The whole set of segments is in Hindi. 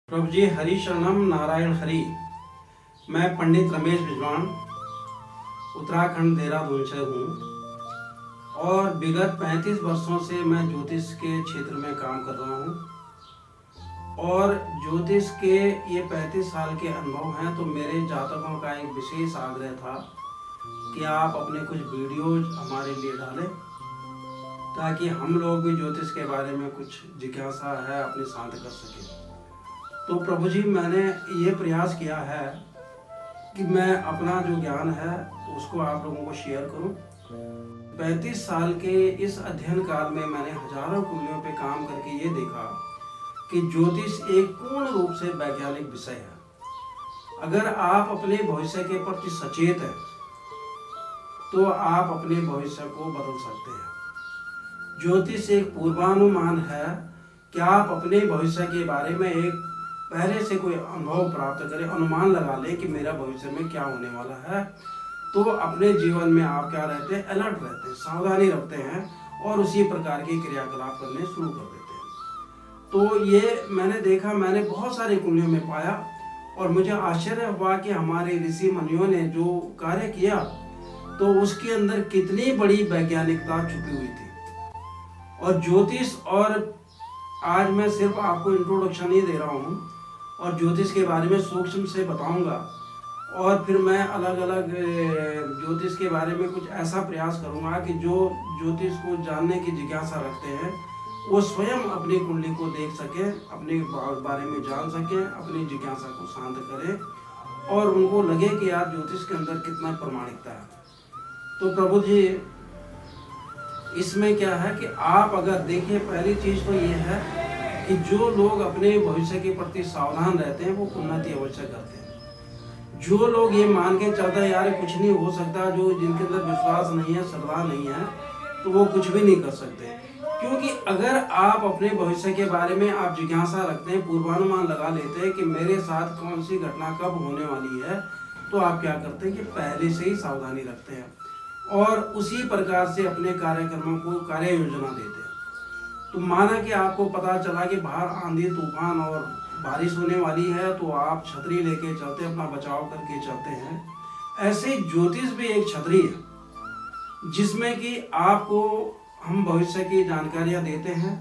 प्रभु जी, हरि शरणम नारायण हरि। मैं पंडित रमेश बिजवान उत्तराखंड देहरादून से हूँ और विगत 35 वर्षों से मैं ज्योतिष के क्षेत्र में काम कर रहा हूँ। और ज्योतिष के ये 35 साल के अनुभव हैं, तो मेरे जातकों का एक विशेष आग्रह था कि आप अपने कुछ वीडियोज हमारे लिए डालें ताकि हम लोग भी ज्योतिष के बारे में कुछ जिज्ञासा है अपनी शांत कर सकें। तो प्रभु जी, मैंने ये प्रयास किया है कि मैं अपना जो ज्ञान है उसको आप लोगों को शेयर करूं। 35 साल के इस अध्ययन काल में मैंने हजारों कुंडलियों पे काम करके ये देखा कि ज्योतिष एक पूर्ण रूप से वैज्ञानिक विषय है। अगर आप अपने भविष्य के प्रति सचेत हैं तो आप अपने भविष्य को बदल सकते हैं। ज्योतिष एक पूर्वानुमान है कि आप अपने भविष्य के बारे में एक पहले से कोई अनुभव प्राप्त करें, अनुमान लगा लें कि मेरा भविष्य में क्या होने वाला है। तो अपने जीवन में आप क्या रहते हैं, अलर्ट रहते हैं, सावधानी रखते हैं और उसी प्रकार के क्रियाकलाप करने शुरू कर देते हैं। तो ये मैंने देखा, मैंने बहुत सारी कुंडलियों में पाया और मुझे आश्चर्य हुआ कि हमारे ऋषि मुनियों ने जो कार्य किया तो उसके अंदर कितनी बड़ी वैज्ञानिकता छुपी हुई थी। और ज्योतिष, और आज मैं सिर्फ आपको इंट्रोडक्शन ही दे रहा हूँ और ज्योतिष के बारे में सूक्ष्म से बताऊंगा और फिर मैं अलग अलग ज्योतिष के बारे में कुछ ऐसा प्रयास करूंगा कि जो ज्योतिष को जानने की जिज्ञासा रखते हैं वो स्वयं अपनी कुंडली को देख सकें, अपने बारे में जान सकें, अपनी जिज्ञासा को शांत करें और उनको लगे कि यार ज्योतिष के अंदर कितना प्रामाणिकता है। तो प्रभु जी, इसमें क्या है कि आप अगर देखिए, पहली चीज तो ये है कि जो लोग अपने भविष्य के प्रति सावधान रहते हैं वो उन्नति अवश्य करते हैं। जो लोग ये मान के चलते हैं यार कुछ नहीं हो सकता, जो जिनके अंदर विश्वास नहीं है, श्रद्धा नहीं है, तो वो कुछ भी नहीं कर सकते। क्योंकि अगर आप अपने भविष्य के बारे में आप जिज्ञासा रखते हैं, पूर्वानुमान लगा लेते हैं कि मेरे साथ कौन सी घटना कब होने वाली है, तो आप क्या करते हैं कि पहले से ही सावधानी रखते हैं और उसी प्रकार से अपने कार्यक्रमों को कार्य योजना देते हैं। तो माना कि आपको पता चला कि बाहर आंधी तूफान और बारिश होने वाली है, तो आप छतरी लेके चलते हैं, अपना बचाव करके चलते हैं। ऐसे ज्योतिष भी एक छतरी है जिसमें कि आपको हम भविष्य की जानकारियां देते हैं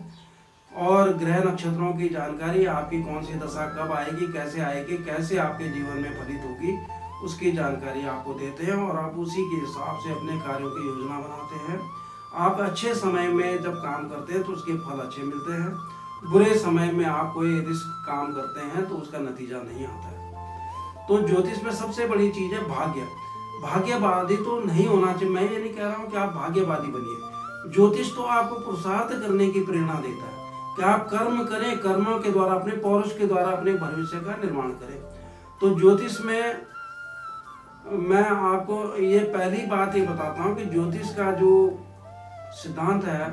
और ग्रह नक्षत्रों की जानकारी, आपकी कौन सी दशा कब आएगी, कैसे आपके जीवन में फलित होगी, उसकी जानकारी आपको देते हैं और आप उसी के हिसाब से अपने कार्यों की योजना बनाते हैं। आप अच्छे समय में जब काम करते हैं तो उसके फल अच्छे मिलते हैं, बुरे समय में आप कोई रिस्क काम करते हैं तो उसका नतीजा नहीं आता है। तो ज्योतिष में सबसे बड़ी चीज है भाग्य। भाग्यवादी तो नहीं होना चाहिए, मैं ये नहीं कह रहा हूँ कि आप भाग्यवादी बनिए। ज्योतिष तो आपको पुरुषार्थ करने की प्रेरणा देता है कि आप कर्म करें, कर्मों के द्वारा, अपने पौरुष के द्वारा अपने भविष्य का निर्माण करें। तो ज्योतिष में मैं आपको ये पहली बात ये बताता हूँ कि ज्योतिष का जो सिद्धांत है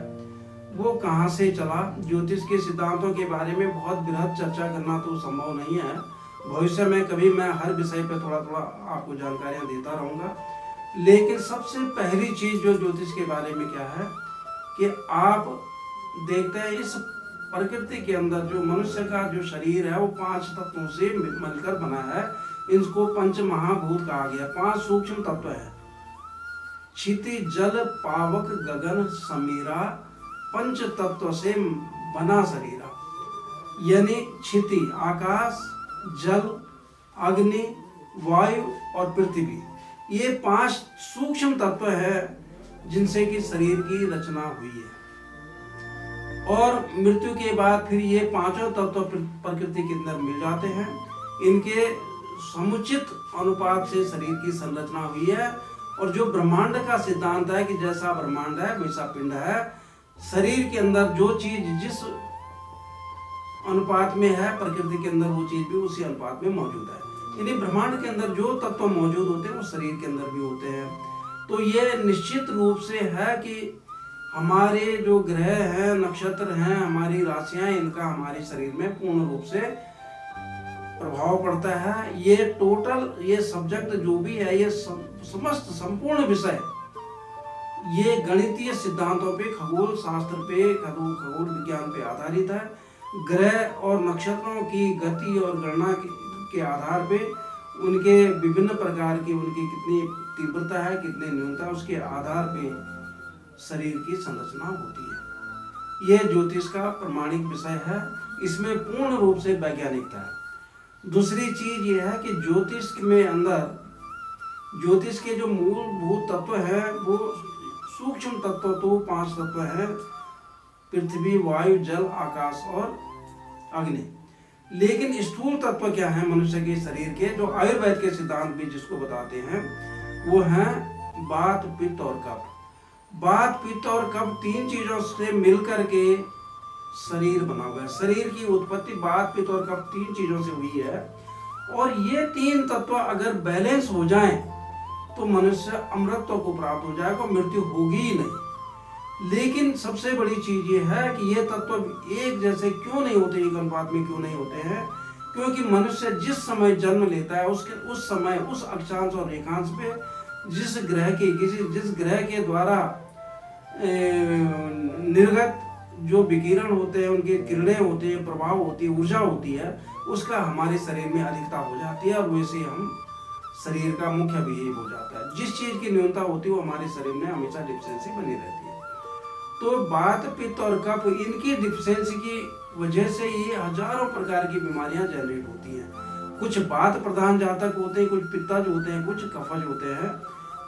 वो कहाँ से चला। ज्योतिष के सिद्धांतों के बारे में बहुत बृहद चर्चा करना तो संभव नहीं है। भविष्य में कभी मैं हर विषय पे थोड़ा थोड़ा आपको जानकारियां देता रहूँगा। लेकिन सबसे पहली चीज जो ज्योतिष के बारे में क्या है कि आप देखते हैं इस प्रकृति के अंदर जो मनुष्य का जो शरीर है वो 5 तत्वों से मिलकर बना है। इनको पंच महाभूत कहा गया। 5 सूक्ष्म तत्व है, क्षिति जल पावक गगन समीरा, पंच तत्व से बना शरीरा। यानी क्षिति आकाश, जल, अग्नि, वायु और पृथ्वी, ये 5 सूक्ष्म तत्व है जिनसे कि शरीर की रचना हुई है। और मृत्यु के बाद फिर ये 5 तत्व प्रकृति के अंदर मिल जाते हैं। इनके समुचित अनुपात से शरीर की संरचना हुई है। और जो ब्रह्मांड का सिद्धांत है कि जैसा ब्रह्मांड है वैसा पिंड है, शरीर के अंदर जो चीज जिस अनुपात में है प्रकृति के अंदर वो चीज भी उसी अनुपात में मौजूद है। यानी ब्रह्मांड के अंदर जो तत्व मौजूद होते हैं वो शरीर के अंदर भी होते हैं। तो ये निश्चित रूप से है कि हमारे जो ग्रह हैं, नक्षत्र हैं, हमारी राशियां, इनका हमारे शरीर में पूर्ण रूप से प्रभाव पड़ता है। ये टोटल ये सब्जेक्ट जो भी है, ये समस्त संपूर्ण विषय ये गणितीय सिद्धांतों पे, खगोल शास्त्र पे, खगोल विज्ञान पे आधारित है। ग्रह और नक्षत्रों की गति और गणना के आधार पे उनके विभिन्न प्रकार की उनकी कितनी तीव्रता है, कितनी न्यूनता, उसके आधार पे शरीर की संरचना होती है। यह ज्योतिष का प्रमाणिक विषय है, इसमें पूर्ण रूप से वैज्ञानिकता है। दूसरी चीज यह है कि ज्योतिष में अंदर ज्योतिष के जो मूलभूत तत्व हैं वो सूक्ष्म तत्व तो 5 तत्व हैं: पृथ्वी, वायु, जल, आकाश और अग्नि। लेकिन स्थूल तत्व क्या है मनुष्य के शरीर के, जो आयुर्वेद के सिद्धांत भी जिसको बताते हैं, वो हैं वात, पित्त और कफ। वात, पित्त और कफ 3 चीजों से मिलकर के शरीर बना हुआ है। शरीर की उत्पत्ति वात, पित्त और कफ 3 चीजों से हुई है। और ये 3 तत्व अगर बैलेंस हो जाएं तो मनुष्य अमरत्व को प्राप्त हो जाएगा, मृत्यु होगी ही नहीं। लेकिन सबसे बड़ी चीज ये है कि ये तत्व एक जैसे क्यों नहीं होते, एक अनुपात में क्यों नहीं होते हैं? क्योंकि मनुष्य जिस समय जन्म लेता है उस समय उस अक्षांश और रेखांश पे जिस ग्रह के द्वारा निर्गत जो विकिरण होते हैं, उनके किरणें होती है, प्रभाव होती है, ऊर्जा होती है, उसका हमारे शरीर में अधिकता हो जाती है और वैसे हम शरीर का मुख्य बिहेव हो जाता है। जिस चीज की न्यूनता होती है वो हमारे शरीर में हमेशा डिफिशियंसी बनी रहती है। तो वात, पित्त और कफ, इनकी डिफिशियंसी की वजह से ये हजारों प्रकार की बीमारियां जनरेट होती हैं। कुछ वात प्रधान जातक होते हैं, कुछ पित्तज होते हैं, कुछ कफज होते हैं।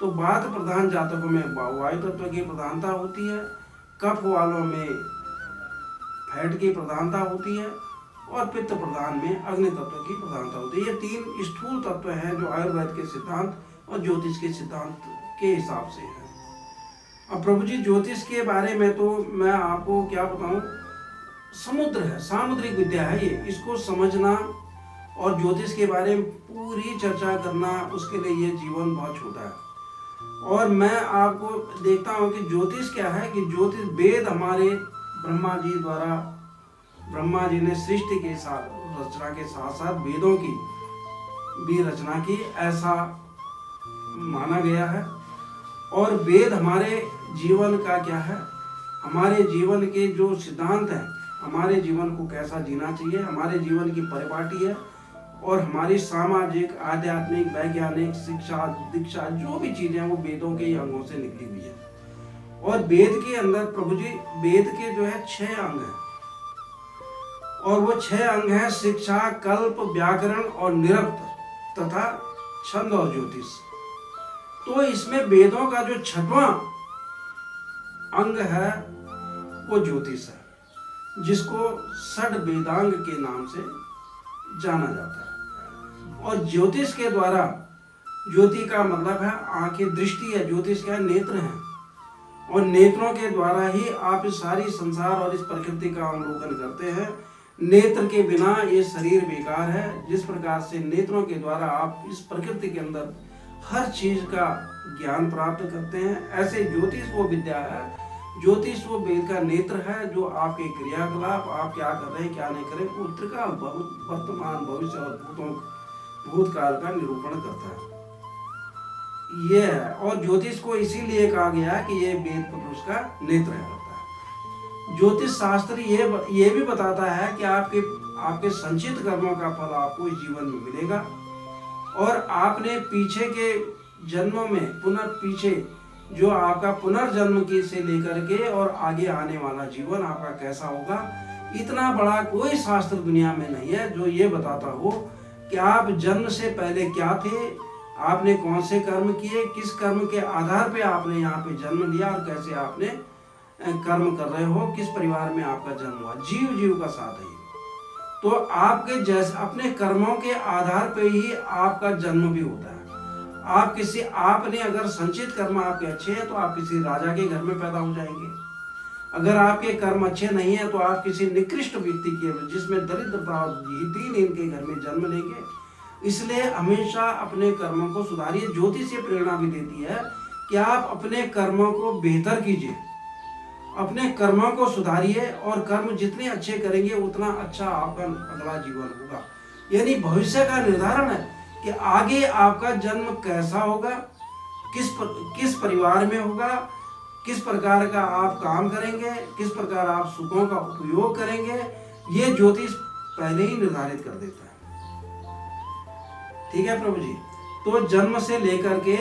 तो वात प्रधान जातकों में वायु तत्व की प्रधानता होती है, कफ वालों में फैट की प्रधानता होती है और पित्त प्रधान में अग्नि तत्व की प्रधानता होती है। ये 3 स्थूल तत्व हैं जो आयुर्वेद के सिद्धांत और ज्योतिष के सिद्धांत के हिसाब से है। अब प्रभु जी, ज्योतिष के बारे में तो मैं आपको क्या बताऊं, समुद्र है, सामुद्रिक विद्या है ये। इसको समझना और ज्योतिष के बारे में पूरी चर्चा करना, उसके लिए ये जीवन बहुत छोटा है। और मैं आपको देखता हूं कि ज्योतिष क्या है, कि ज्योतिष वेद हमारे ब्रह्मा जी ने सृष्टि के साथ रचना के साथ साथ वेदों की भी रचना की, ऐसा माना गया है। और वेद हमारे जीवन का क्या है, हमारे जीवन के जो सिद्धांत हैं, हमारे जीवन को कैसा जीना चाहिए, हमारे जीवन की परिपाटी है। और हमारी सामाजिक, आध्यात्मिक, वैज्ञानिक, शिक्षा, दीक्षा जो भी चीजें हैं वो वेदों के ही अंगों से निकली हुई है। और वेद के अंदर प्रभु जी, वेद के जो है 6 अंग हैं और वो 6 अंग हैं: शिक्षा, कल्प, व्याकरण और निरुक्त तथा छंद और ज्योतिष। तो इसमें वेदों का जो 6वां अंग है वो ज्योतिष है, जिसको षड वेदांग के नाम से जाना जाता है। और ज्योतिष के द्वारा, ज्योति का मतलब है आंखें, दृष्टि है, ज्योतिष क्या है, नेत्र है। और नेत्रों के द्वारा ही आप इस सारी संसार और इस प्रकृति का अवलोकन करते हैं। नेत्र के बिना ये शरीर बेकार है। जिस प्रकार से नेत्रों के द्वारा आप इस प्रकृति के अंदर हर चीज का ज्ञान प्राप्त करते हैं, ऐसे ज्योतिष वो विद्या है, ज्योतिष वो वेद का नेत्र है जो आपके क्रियाकलाप, आप क्या कर रहे हैं, क्या नहीं कर रहे, उत्तरकाल, वर्तमान, भविष्य और भूतकाल का निरूपण करता है। ये है। और ज्योतिष को इसीलिए कहा गया है कि ये वेद पुरुष का नेत्र है। ज्योतिष शास्त्र ये भी बताता है कि आपके संचित कर्मों का फल आपको इस जीवन में मिलेगा। और आपने पीछे के जन्मों में पीछे जो आपका पुनर्जन्म की से लेकर के और आगे आने वाला जीवन आपका कैसा होगा, इतना बड़ा कोई शास्त्र दुनिया में नहीं है जो ये बताता हो कि आप जन्म से पहले क्या थे, आपने कौन से कर्म किए, किस कर्म के आधार पे आपने यहाँ पे जन्म लिया और कैसे आपने कर्म कर रहे हो, किस परिवार में आपका जन्म हुआ। जीव का साथ है। तो आपके जैसे अपने कर्मों के आधार पे ही आपका जन्म भी होता है। आपने अगर संचित कर्म आपके अच्छे हैं तो आप किसी राजा के घर में पैदा हो जाएंगे। अगर आपके कर्म अच्छे नहीं है तो आप किसी निकृष्ट व्यक्ति के, जिसमें दरिद्रता और दीन, इनके घर में जन्म लेंगे। इसलिए हमेशा अपने कर्मों को सुधारिए। ज्योतिष ये प्रेरणा भी देती है कि आप अपने कर्मों को बेहतर कीजिए, अपने कर्मों को सुधारिए और कर्म जितने अच्छे करेंगे उतना अच्छा आपका अगला जीवन होगा। यानी भविष्य का निर्धारण है कि आगे आपका जन्म कैसा होगा, किस परिवार में होगा, किस प्रकार का आप काम करेंगे, किस प्रकार आप सुखों का उपयोग करेंगे, ये ज्योतिष पहले ही निर्धारित कर देता है। ठीक है प्रभु जी। तो जन्म से लेकर के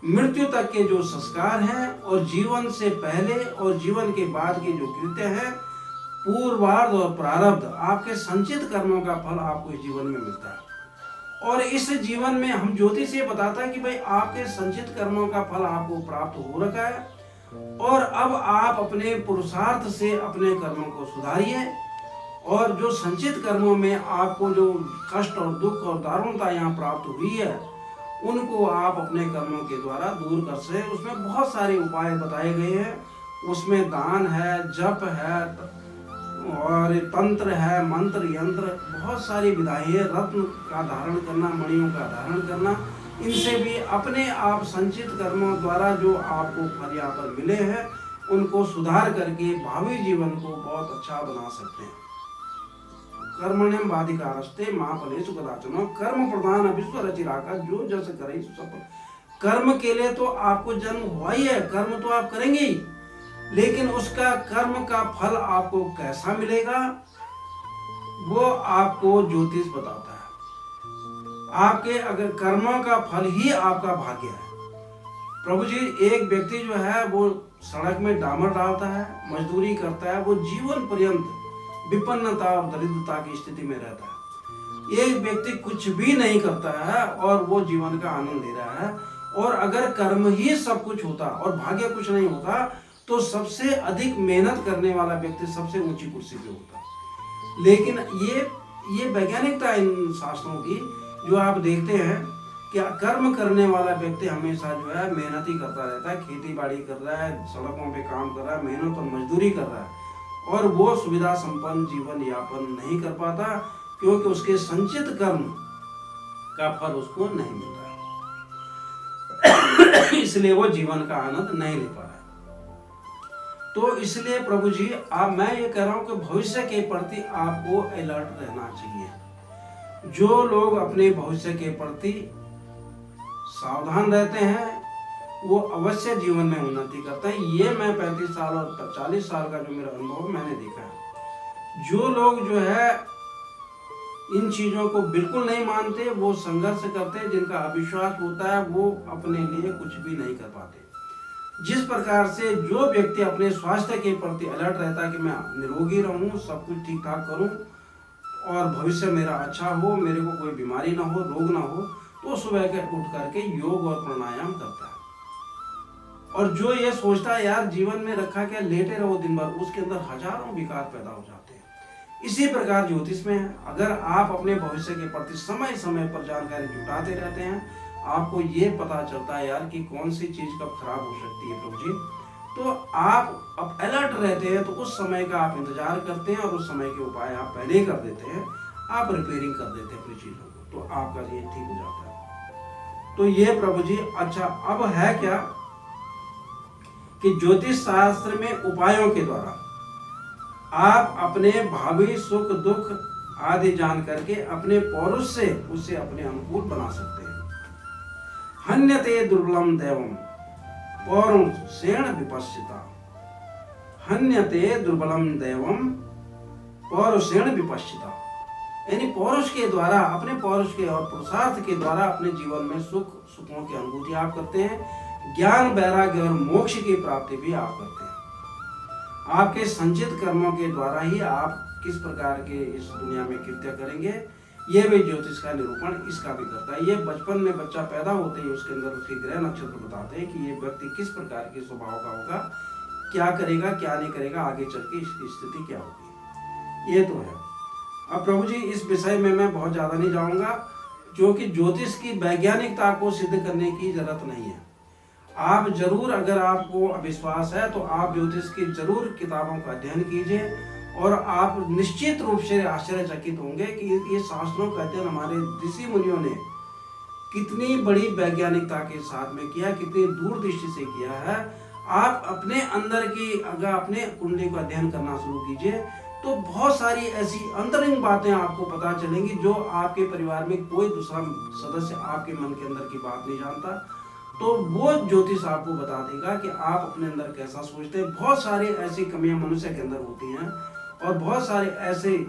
मृत्यु तक के जो संस्कार हैं और जीवन से पहले और जीवन के बाद के जो कृत्य हैं, पूर्वार्ध और प्रारब्ध, आपके संचित कर्मों का फल आपको इस जीवन में मिलता है। और इस जीवन में हम ज्योतिष ये बताता है कि भाई आपके संचित कर्मों का फल आपको प्राप्त हो रखा है और अब आप अपने पुरुषार्थ से अपने कर्मों को सुधारिए और जो संचित कर्मों में आपको जो कष्ट और दुख और दारुणता यहाँ प्राप्त हुई है उनको आप अपने कर्मों के द्वारा दूर कर सके। उसमें बहुत सारे उपाय बताए गए हैं, उसमें दान है, जप है और तंत्र है, मंत्र यंत्र, बहुत सारी विधाएं, रत्न का धारण करना, मणियों का धारण करना, इनसे भी अपने आप संचित कर्मों द्वारा जो आपको फल यहाँ पर मिले हैं उनको सुधार करके भावी जीवन को बहुत अच्छा बना सकते हैं। कर्मण्यम बाधिकारस्ते मां फलेषु कदाचन, कर्म प्रधान विश्व रचिरा का जो जस करे सफल। कर्म के लिए तो आपको जन्म हुआ ही है, कर्म तो आप करेंगे ही, लेकिन उसका कर्म का फल आपको कैसा मिलेगा वो आपको ज्योतिष बताता है। आपके अगर कर्मों का फल ही आपका भाग्य है। प्रभु जी, एक व्यक्ति जो है वो सड़क में डामर डालता है, मजदूरी करता है, वो जीवन पर्यंत विपन्नता और दरिद्रता की स्थिति में रहता है। एक व्यक्ति कुछ भी नहीं करता है और वो जीवन का आनंद ले रहा है। और अगर कर्म ही सब कुछ होता और भाग्य कुछ नहीं होता तो सबसे अधिक मेहनत करने वाला व्यक्ति सबसे ऊंची कुर्सी पे होता। लेकिन ये वैज्ञानिकता इन शास्त्रों की जो आप देखते हैं कि कर्म करने वाला व्यक्ति हमेशा जो है मेहनत ही करता रहता है, खेती बाड़ी कर रहा है, सड़कों पे काम कर रहा है, मेहनत और मजदूरी कर रहा है और वो सुविधा संपन्न जीवन यापन नहीं कर पाता क्योंकि उसके संचित कर्म का फल उसको नहीं मिल रहा है। इसलिए वो जीवन का आनंद नहीं ले पा रहा है। तो इसलिए प्रभु जी, मैं ये कह रहा हूं कि भविष्य के प्रति आपको अलर्ट रहना चाहिए। जो लोग अपने भविष्य के प्रति सावधान रहते हैं वो अवश्य जीवन में उन्नति करते हैं। ये मैं 35 साल और 40 साल का जो मेरा अनुभव मैंने देखा है। जो लोग जो है इन चीजों को बिल्कुल नहीं मानते, वो संघर्ष करते हैं, जिनका अविश्वास होता है वो अपने लिए कुछ भी नहीं कर पाते। जिस प्रकार से जो व्यक्ति अपने स्वास्थ्य के प्रति अलर्ट रहता है कि मैं निरोगी रहूं, सब कुछ ठीक ठाक करूं और भविष्य मेरा अच्छा हो, मेरे को कोई बीमारी ना हो, रोग ना हो, तो सुबह के उठ करके योग और प्राणायाम करता है। और जो ये सोचता है यार जीवन में रखा क्या, लेटे रहो दिन भर, उसके अंदर हजारों विकार पैदा हो जाते हैं। इसी प्रकार ज्योतिष में है, अगर आप अपने भविष्य के प्रति समय समय पर जानकारी जुटाते रहते हैं, आपको ये पता चलता है यार कि कौन सी चीज कब खराब हो सकती है प्रभु जी, तो आप अब अलर्ट रहते हैं। तो उस समय का आप इंतजार करते हैं और उस समय के उपाय आप पहले ही कर देते हैं, आप रिपेयरिंग कर देते हैं अपनी चीजों को, तो आपका ये ठीक हो जाता है। तो ये प्रभु जी, अच्छा अब है क्या कि ज्योतिष शास्त्र में उपायों के द्वारा आप अपने भावी सुख दुख आदि जान करके अपने पौरुष से उसे अपने अनुकूल बना सकते हैं। हन्यते दुर्बलम दैवम पौरुषेण विपश्चिता, हन्यते दुर्बलम दैवम पौरुषेण विपश्चिता, यानी पौरुष के द्वारा, अपने पौरुष के और पुरुषार्थ के द्वारा अपने जीवन में सुखों की अनुभूति आप करते हैं। ज्ञान, वैराग्य और मोक्ष की प्राप्ति भी आप करते हैं। आपके संचित कर्मों के द्वारा ही आप किस प्रकार के इस दुनिया में कृत्य करेंगे, ये भी ज्योतिष का निरूपण इसका भी करता है। ये बचपन में बच्चा पैदा होते ही उसके अंदर उसके ग्रह नक्षत्र बताते हैं कि ये व्यक्ति किस प्रकार के स्वभाव का होगा, क्या करेगा क्या नहीं करेगा, आगे चल के इसकी स्थिति क्या होगी। ये तो है। अब प्रभु जी, इस विषय में मैं बहुत ज्यादा नहीं जाऊंगा, क्योंकि ज्योतिष की वैज्ञानिकता को सिद्ध करने की जरूरत नहीं है। आप जरूर, अगर आपको अविश्वास है तो आप ज्योतिष की जरूर किताबों का अध्ययन कीजिए और आप निश्चित रूप से आश्चर्यचकित होंगे कि ये शास्त्रों का अध्ययन हमारे ऋषि मुनियों ने कितनी बड़ी वैज्ञानिकता के साथ में किया, कितनी दूरदृष्टि से किया है। आप अपने अंदर की, अगर अपने कुंडली को अध्ययन करना शुरू कीजिए तो बहुत सारी ऐसी अंतरिंग बातें आपको पता चलेंगी जो आपके परिवार में कोई दूसरा सदस्य आपके मन के अंदर की बात नहीं जानता। तो वो ज्योतिष आपको बता देगा कि आप अपने अंदर कैसा सोचते हैं। बहुत सारी ऐसी कमियां मनुष्य के अंदर होती हैं और बहुत सारे ऐसे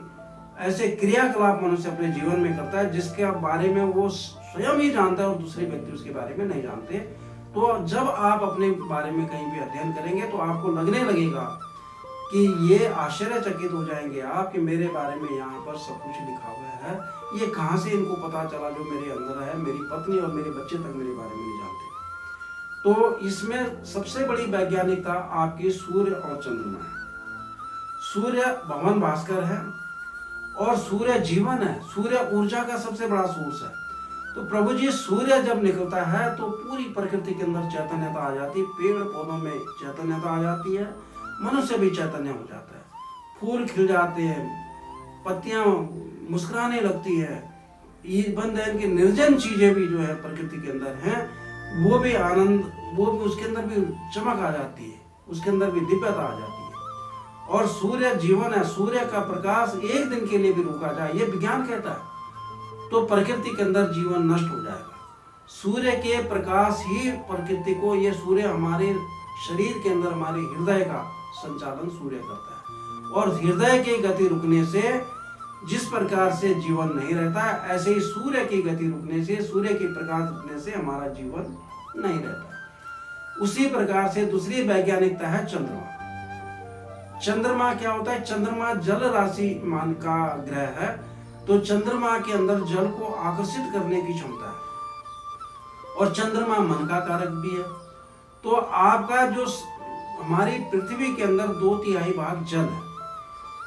ऐसे क्रियाकलाप मनुष्य अपने जीवन में करता है जिसके बारे में वो स्वयं ही जानता है और दूसरे व्यक्ति उसके बारे में नहीं जानते। तो जब आप अपने बारे में कहीं भी अध्ययन करेंगे तो आपको लगने लगेगा कि ये आश्चर्यचकित हो जाएंगे आप कि मेरे बारे में यहाँ पर सब कुछ लिखा हुआ है, ये कहाँ से इनको पता चला जो मेरे अंदर है। मेरी पत्नी और मेरे बच्चे तक मेरे बारे में नहीं जानते। तो इसमें सबसे बड़ी वैज्ञानिकता आपकी सूर्य और चंद्रमा है। सूर्य भगवान भास्कर है और सूर्य जीवन है, सूर्य ऊर्जा का सबसे बड़ा सोर्स है। तो प्रभु जी सूर्य जब निकलता है तो पूरी प्रकृति के अंदर चैतन्यता आ जाती है, पेड़ पौधों में चैतन्यता आ जाती है, मनुष्य भी चैतन्य हो जाता है, फूल खिल जाते हैं, पत्तियां मुस्कुराने लगती है, बंद है इनकी निर्जन चीजें भी जो है प्रकृति के अंदर हैं वो भी आनंद, वो भी उसके अंदर भी चमक आ जाती है, उसके अंदर भी दिव्यता आ जाती है। और सूर्य जीवन है, सूर्य का प्रकाश एक दिन के लिए भी रुका जाए ये विज्ञान कहता है तो प्रकृति के अंदर जीवन नष्ट हो जाएगा। सूर्य के प्रकाश ही प्रकृति को, ये सूर्य हमारे शरीर के अंदर हमारे हृदय का संचालन सूर्य करता है और हृदय की गति रुकने से जिस प्रकार से जीवन नहीं रहता ऐसे ही सूर्य की गति रुकने से, सूर्य की प्रकाश रुकने से हमारा जीवन नहीं रहता। उसी प्रकार से दूसरी वैज्ञानिकता है चंद्रमा। चंद्रमा क्या होता है? चंद्रमा जल राशि मान का ग्रह है, तो चंद्रमा के अंदर जल को आकर्षित करने की क्षमता है और चंद्रमा मन का कारक भी है। तो आपका जो हमारी पृथ्वी के अंदर 2/3 भाग जल है,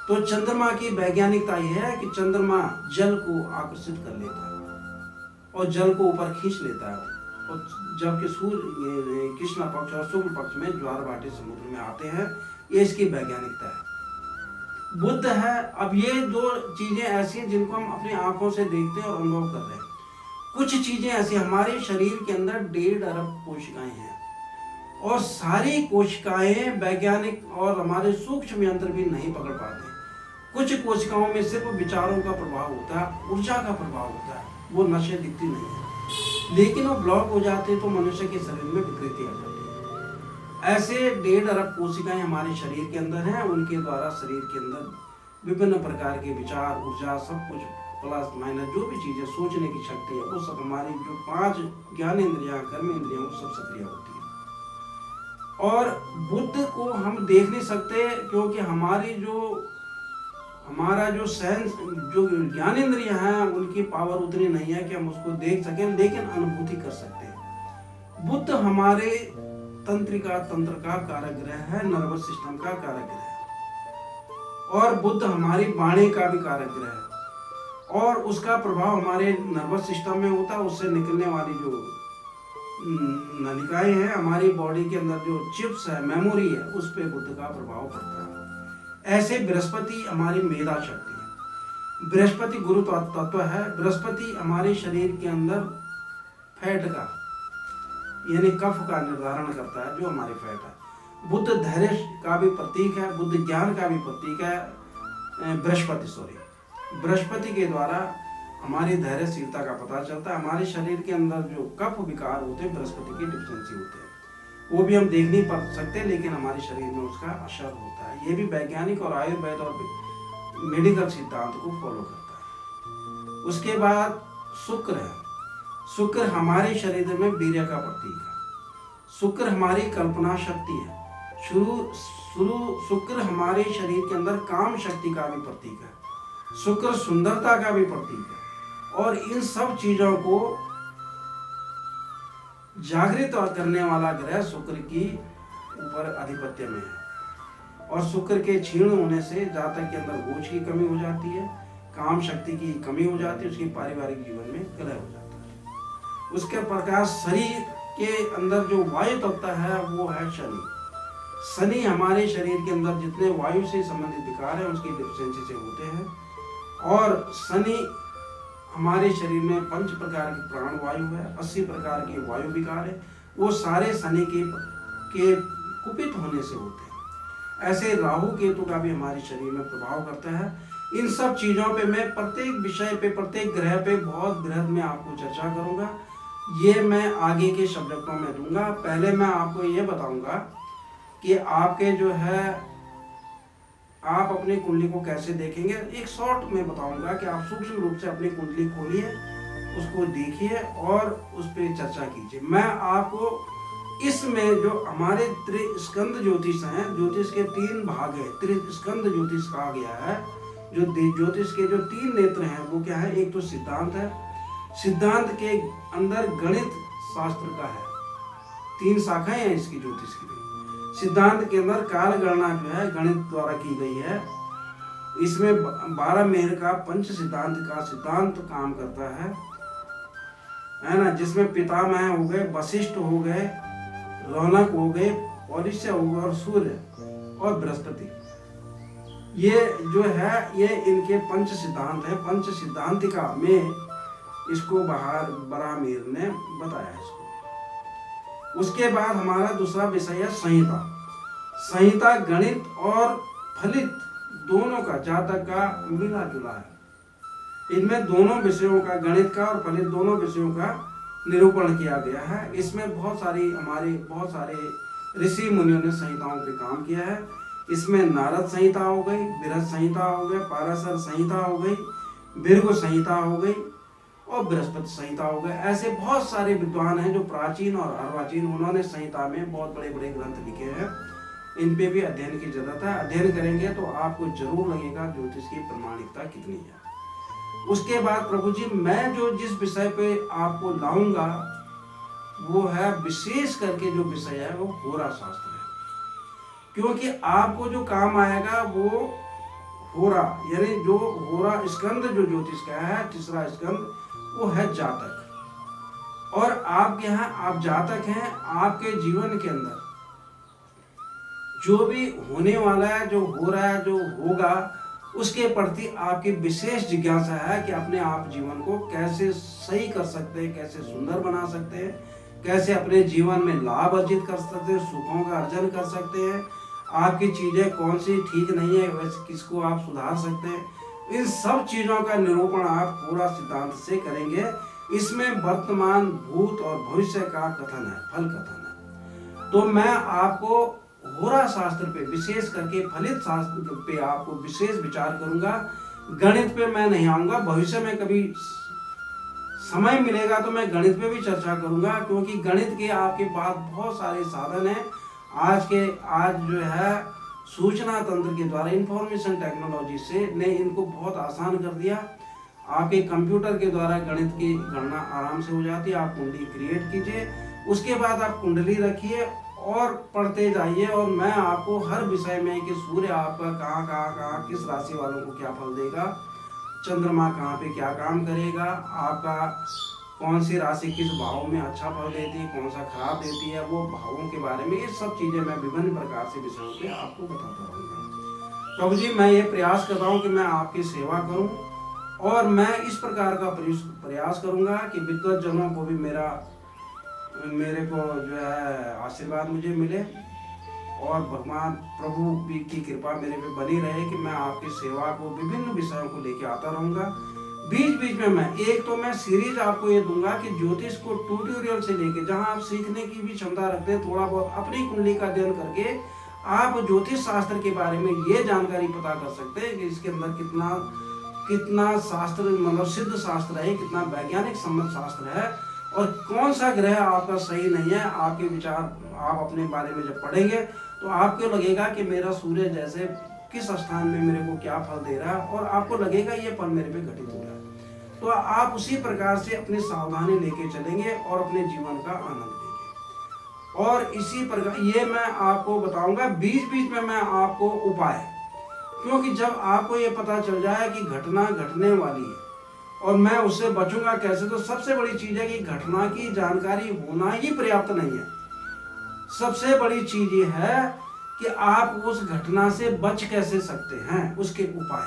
तो चंद्रमा की वैज्ञानिकता यह है कि चंद्रमा जल को आकर्षित कर लेता है और जल को ऊपर खींच लेता है। और जबकि सूर्य कृष्ण पक्ष और शुक्ल पक्ष में ज्वार भाटे समुद्र में आते हैं, ये इसकी वैज्ञानिकता है। बुध है, अब ये दो चीजें ऐसी हैं जिनको हम अपनी आंखों से देखते हैं और अनुभव कर रहे हैं। कुछ चीजें ऐसी, हमारे शरीर के अंदर 1.5 अरब कोशिकाएं हैं और सारी कोशिकाएं वैज्ञानिक और हमारे सूक्ष्म यंत्र भी नहीं पकड़ पाते। कुछ कोशिकाओं में सिर्फ विचारों का प्रभाव होता है, ऊर्जा का प्रभाव होता है, वो नशे दिखती नहीं है, लेकिन वो ब्लॉक हो जाते तो मनुष्य के शरीर में विकृति आ जाती है। ऐसे 1.5 अरब कोशिकाएं हमारे शरीर के अंदर हैं, उनके द्वारा शरीर के अंदर विभिन्न प्रकार के विचार, ऊर्जा, सब कुछ प्लस माइनस जो भी चीजें, सोचने की शक्ति है, वो सब हमारी जो 5 ज्ञान इंद्रियां, कर्म इंद्रियां, वो सब सक्रिय होती है। और बुद्ध को हम देख नहीं सकते क्योंकि हमारा जो सेंस, जो ज्ञान इंद्रियां हैं, उनकी पावर उतनी नहीं है कि हम उसको देख सकें, लेकिन अनुभूति कर सकते हैं। बुद्ध हमारे तंत्र का कारक ग्रह है, नर्वस सिस्टम का कारक ग्रह है और बुद्ध हमारी वाणी का भी कारक ग्रह है और उसका प्रभाव हमारे नर्वस सिस्टम में होता है। उससे निकलने वाली जो नलिकाएं हैं, हमारी बॉडी के अंदर जो चिप्स है, मेमोरी है, उस पर बुद्ध का प्रभाव पड़ता है। ऐसे बृहस्पति हमारी मेधा शक्ति है, बृहस्पति गुरु तत्व है। बृहस्पति हमारे शरीर के अंदर फैट का यानी कफ का निर्धारण करता है, जो हमारे फैट है। बुद्ध धैर्य का भी प्रतीक है, बुद्ध ज्ञान का भी प्रतीक है। बृहस्पति के द्वारा हमारी धैर्यशीलता का पता चलता है। हमारे शरीर के अंदर जो कफ विकार होते हैं, बृहस्पति की डिफिशिएंसी होते हैं, वो भी हम देख नहीं पा सकते, लेकिन हमारे शरीर में उसका असर होता है। ये भी वैज्ञानिक और आयुर्वेद और मेडिकल सिद्धांत को फॉलो करता है। उसके बाद शुक्र है। शुक्र हमारे शरीर में वीर्य का प्रतीक है। शुक्र हमारी कल्पना शक्ति है। शुक्र हमारे शरीर के अंदर काम शक्ति का भी प्रतीक है। शुक्र सुंदरता का भी प्रतीक है और इन सब चीजों को जागृत और करने वाला ग्रह शुक्र की ऊपर आधिपत्य में है। और शुक्र के क्षीण होने से जातक के अंदर बोझ की कमी हो जाती है, काम शक्ति की कमी हो जाती है, उसकी पारिवारिक जीवन में कलह हो जाता है। उसके प्रकाश शरीर के अंदर जो वायु तत्व है वो है शनि। शनि हमारे शरीर के अंदर जितने वायु से संबंधित विकार हैं उसकी डिफिशिएंसी से होते हैं। और शनि हमारे शरीर में 5 प्रकार की प्राण वायु है, 80 प्रकार के वायु विकार है, वो सारे शनि के कुपित होने से होते हैं। ऐसे राहु केतु का भी हमारे शरीर में प्रभाव करता है। इन सब चीजों पे मैं प्रत्येक विषय पे, प्रत्येक ग्रह पे बहुत बृहद में आपको चर्चा करूंगा। ये मैं आगे के सब्जेक्टों में दूंगा। पहले मैं आपको ये बताऊंगा कि आपके जो है आप अपनी कुंडली को कैसे देखेंगे, एक शॉर्ट में बताऊंगा कि आप सूक्ष्म रूप से अपनी कुंडली खोलिए, उसको देखिए और उस पर चर्चा कीजिए। मैं आपको इसमें जो हमारे त्रिस्कंद ज्योतिष हैं, ज्योतिष के 3 भाग है, त्रिस्कंद ज्योतिष कहा गया है। जो ज्योतिष के जो 3 नेत्र हैं वो क्या है, एक तो सिद्धांत है, सिद्धांत के अंदर गणित शास्त्र का है, 3 शाखाएं हैं इसकी ज्योतिष की। सिद्धांत के अंदर काल गणना जो है गणित द्वारा की गई है। इसमें 12 मेहर का पंच सिद्धांत का सिद्धांत काम करता है ना, जिसमें पितामह हो गए, वशिष्ठ हो गए, रौनक हो गए, पौलिष्य हो गए और सूर्य और बृहस्पति। ये जो है ये इनके पंच सिद्धांत है। पंच सिद्धांतिका में इसको बराहमिहिर ने बताया इसको। उसके बाद हमारा दूसरा विषय है संहिता। संहिता गणित और फलित दोनों का, जातक का मिला जुला है। इनमें दोनों विषयों का, गणित का और फलित दोनों विषयों का निरूपण किया गया है। इसमें बहुत सारे ऋषि मुनियों ने संहिताओं पे काम किया है। इसमें नारद संहिता हो गई, बृहद संहिता हो गई, पाराशर संहिता हो गई, भृगु संहिता हो गई और बृहस्पति संहिता हो गए। ऐसे बहुत सारे विद्वान हैं जो प्राचीन और अर्वाचीन, उन्होंने संहिता में बहुत बड़े बड़े ग्रंथ लिखे हैं। इन पे भी अध्ययन की जरूरत है। अध्ययन करेंगे तो आपको जरूर लगेगा ज्योतिष की प्रामाणिकता कितनी है। उसके बाद प्रभु जी मैं जो जिस विषय पे आपको लाऊंगा वो है, विशेष करके जो विषय है वो होरा शास्त्र है। क्योंकि आपको जो काम आएगा वो होरा, यानी जो होरा स्कंद जो ज्योतिष का है, तीसरा स्कंद, वो है जातक। और आपके यहाँ आप जातक हैं, आपके जीवन के अंदर जो भी होने वाला है, जो हो रहा है, जो होगा, उसके प्रति आपकी विशेष जिज्ञासा है कि अपने आप जीवन को कैसे सही कर सकते हैं, कैसे सुंदर बना सकते हैं, कैसे अपने जीवन में लाभ अर्जित कर सकते हैं, सुखों का अर्जन कर सकते हैं, आपकी चीजें कौन सी ठीक नहीं है, वैसे किसको आप सुधार सकते हैं। इन सब चीजों का निरूपण आप पूरा सिद्धांत से करेंगे। इसमें वर्तमान, भूत और भविष्य का कथन है, फल कथन है। तो मैं आपको होरा शास्त्र पे, विशेष करके फलित शास्त्र पे आपको विशेष विचार करूंगा। गणित पे मैं नहीं आऊंगा। भविष्य में कभी समय मिलेगा तो मैं गणित पे भी चर्चा करूंगा, क्योंकि गणित के आपके पास बहुत सारे साधन हैं। आज जो है सूचना तंत्र के द्वारा, इंफॉर्मेशन टेक्नोलॉजी से ने इनको बहुत आसान कर दिया। आपके कंप्यूटर के द्वारा गणित की गणना आराम से हो जाती है। आप कुंडली क्रिएट कीजिए, उसके बाद आप कुंडली रखिए और पढ़ते जाइए। और मैं आपको हर विषय में कि सूर्य आपका कहाँ किस राशि वालों को क्या फल देगा, चंद्रमा कहाँ पे क्या काम करेगा, आपका कौन सी राशि किस भाव में अच्छा फल देती है, कौन सा खराब देती है, वो भावों के बारे में, ये सब चीजें मैं विभिन्न प्रकार से विषयों पे आपको बताता रहूँगा। प्रभु जी मैं ये प्रयास कर रहा हूँ कि मैं आपकी सेवा करूँ, और मैं इस प्रकार का प्रयास करूँगा कि विद्वत जनों को भी मेरे को जो है आशीर्वाद मुझे मिले, और भगवान प्रभु की कृपा मेरे पे बनी रहे कि मैं आपकी सेवा को विभिन्न विषयों को लेके आता रहूँगा। बीच बीच में मैं सीरीज आपको ये दूंगा कि ज्योतिष को ट्यूटोरियल से लेके, जहां आप सीखने की भी क्षमता रखते हैं, थोड़ा बहुत अपनी कुंडली का अध्ययन करके आप ज्योतिष शास्त्र के बारे में ये जानकारी पता कर सकते हैं कि इसके अंदर कितना शास्त्र, मतलब सिद्ध शास्त्र है, कितना वैज्ञानिक सम्मत शास्त्र है, और कौन सा ग्रह आपका सही नहीं है। आपके विचार आप अपने बारे में जब पढ़ेंगे तो आपको लगेगा कि मेरा सूर्य जैसे किस स्थान में मेरे को क्या फल दे रहा है, और आपको लगेगा ये फल मेरे पे घटित हो रहा है। तो आप उसी प्रकार से अपनी सावधानी लेके चलेंगे और अपने जीवन का आनंद लेंगे। और इसी प्रकार ये मैं आपको बताऊंगा, बीच बीच में मैं आपको उपाय, क्योंकि जब आपको ये पता चल जाए कि घटना घटने वाली है और मैं उससे बचूंगा कैसे, तो सबसे बड़ी चीज है कि घटना की जानकारी होना ही पर्याप्त नहीं है। सबसे बड़ी चीज ये है कि आप उस घटना से बच कैसे सकते हैं, उसके उपाय।